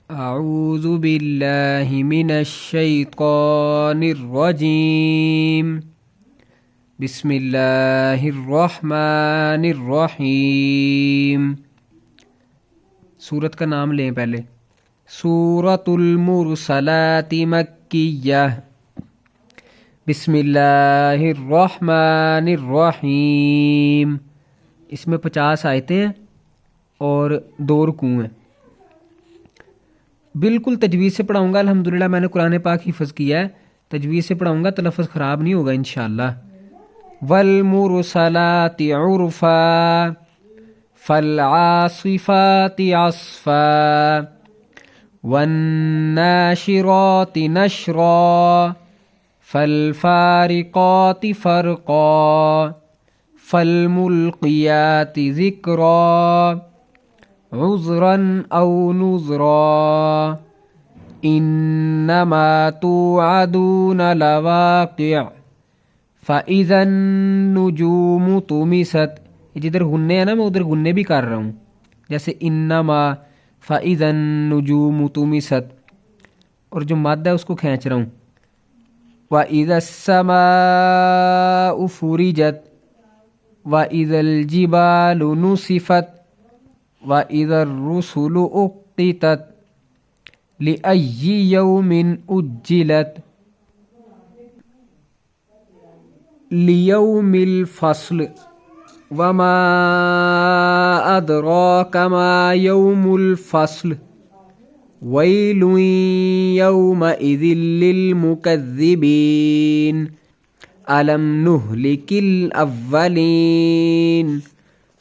أعوذ بالله من الشيطان الرجيम بسم الله الرحمن الرحीम। सूरत का नाम लें पहले। सूरतुल मुरसलाति मक्किय्यह। बिस्मिल्लाहिर्रहमानिर्रहीम। इसमें 50 आयतें हैं और 2 रुकू हैं। बिल्कुल तजवीज़ से पढ़ाऊँगा। अल्हम्दुलिल्लाह मैंने कुरान पाक हिफ़्ज़ किया है। तजवीज़ से पढ़ाऊँगा, तलफ़्फ़ुज़ ख़राब नहीं होगा इंशाअल्लाह। वल मुरसलाति उर्फ़ा फल आसिफ़ाति अस्फ़ा वन्नाशिराति नशरा फल फ़ारिक़ाति फ़रक़ा फल मुल्क़ियाति ज़िक्रा उज़्रन औ नुज़रा इन्नमा तुअदून लवाक़िअ फ़इज़न नुजूमु तुमिसत। जिधर गुन्ने हैं ना, मैं उधर गुन्ने भी कर रहा हूँ। जैसे इन्नमा फ़इज़न नुजूमु तुमिसत, और जो मद है उसको खींच रहा हूँ। वइज़स्समाउ फ़ुरिजत वइज़ल जिबालु नुसिफ़त वइज़र रुसुलु उक़्तितत लिअय्यि यौमिन उज्जिलत लियौमिल फ़स्ल वमा अदराक मा यौमुल फ़स्ल वैलुन यौमइज़िल लिल्मुकज़्ज़िबीन अलम नुहलिकिल अव्वलीन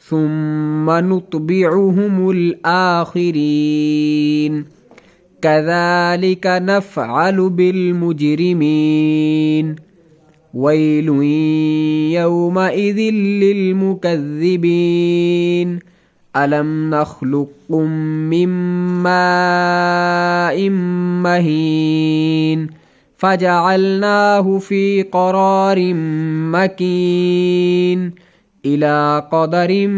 सुम्मा नुत्बिउहुमुल आखिरीन कज़ालिक नफ़अलु बिल मुजरिमीन वैलुन यौमइज़िल लिल्मुकज़्ज़िबीन अलम नख़्लुक़कुम मिन माइन महीन फ़जअलनाहु फ़ी क़रारिन मकीन इला क़दरिन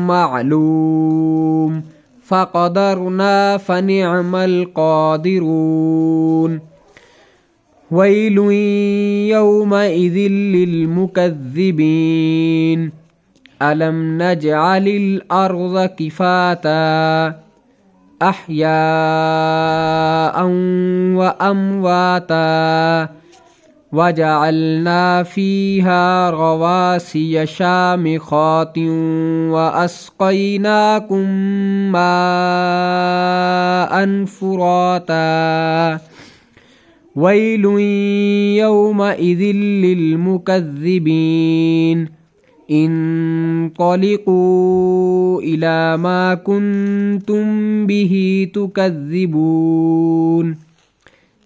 मअलूम फ़क़दरना फ़निअमल क़ादिरून वैलुन यौमइज़िल लिल्मुकज़्ज़िबीन अलम नजअलिल अर्ज़ किफ़ाता अह्याअन व अम्वाता वजअलना फ़ीहा रवासिय शामिख़ातिन व अस्क़यनाकुम माअन फ़ुराता वैलुन यौमइज़िल लिल्मुकज़्ज़िबीन इंक़लिक़ू इला मा कुन्तुम बिही तुकज़्ज़िबून।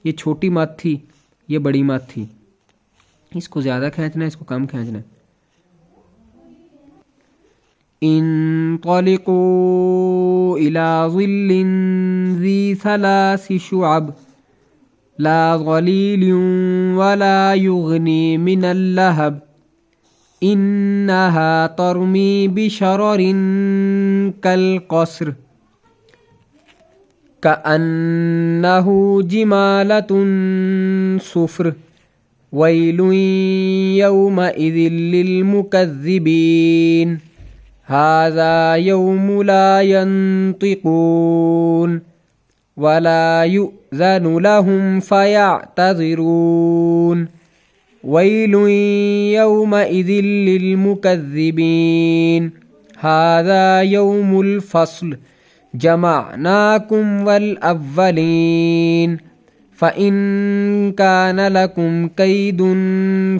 ये छोटी मत थी, ये बड़ी मत थी। इसको ज़्यादा खींचना है, इसको कम खींचना है। इंक़लिक़ू इला ज़िल्लिन ज़ी सलासि शुअब ला ज़लीलिन वला युग़नी मिनल लहब इन्नहा तरमी बिशररिन कल क़स्र कअन्नहु जिमालतुन सुफ़्र वैलुन यौमइज़िल लिल्मुकज़्ज़िबीन हाज़ा यौमु ला यंतिक़ून वला युअज़नु लहुम फ़यअतज़िरून वैलुन यौमइज़िल लिल्मुकज़्ज़िबीन हाज़ा यौमुल फ़स्ल जमअनाकुम वल अव्वलीन फ़इन कान लकुम कैदुन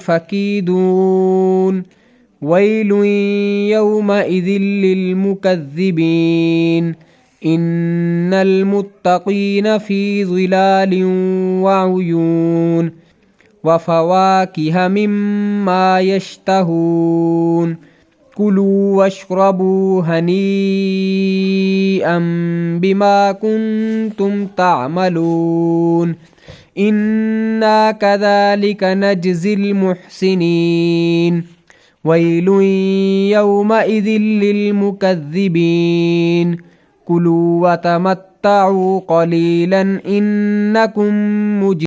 फ़कीदून वैलुन यौमइज़िल लिल्मुकज़्ज़िबीन इन्नल मुत्तक़ीन फ़ी ज़िलालिन व उयून वफ़वाकिह मिम्मा यश्तहून कुलू वश्रबू हनीअम बिमा कुन्तुम तामलून इन्ना कज़ालिक नजज़िल मुहसिनीन वैलुन यौमइज़िल लिल्मुकज़्ज़िबीन कुलू वतमत्तऊ तमत्तऊ क़लीलन इन्नकुम मुज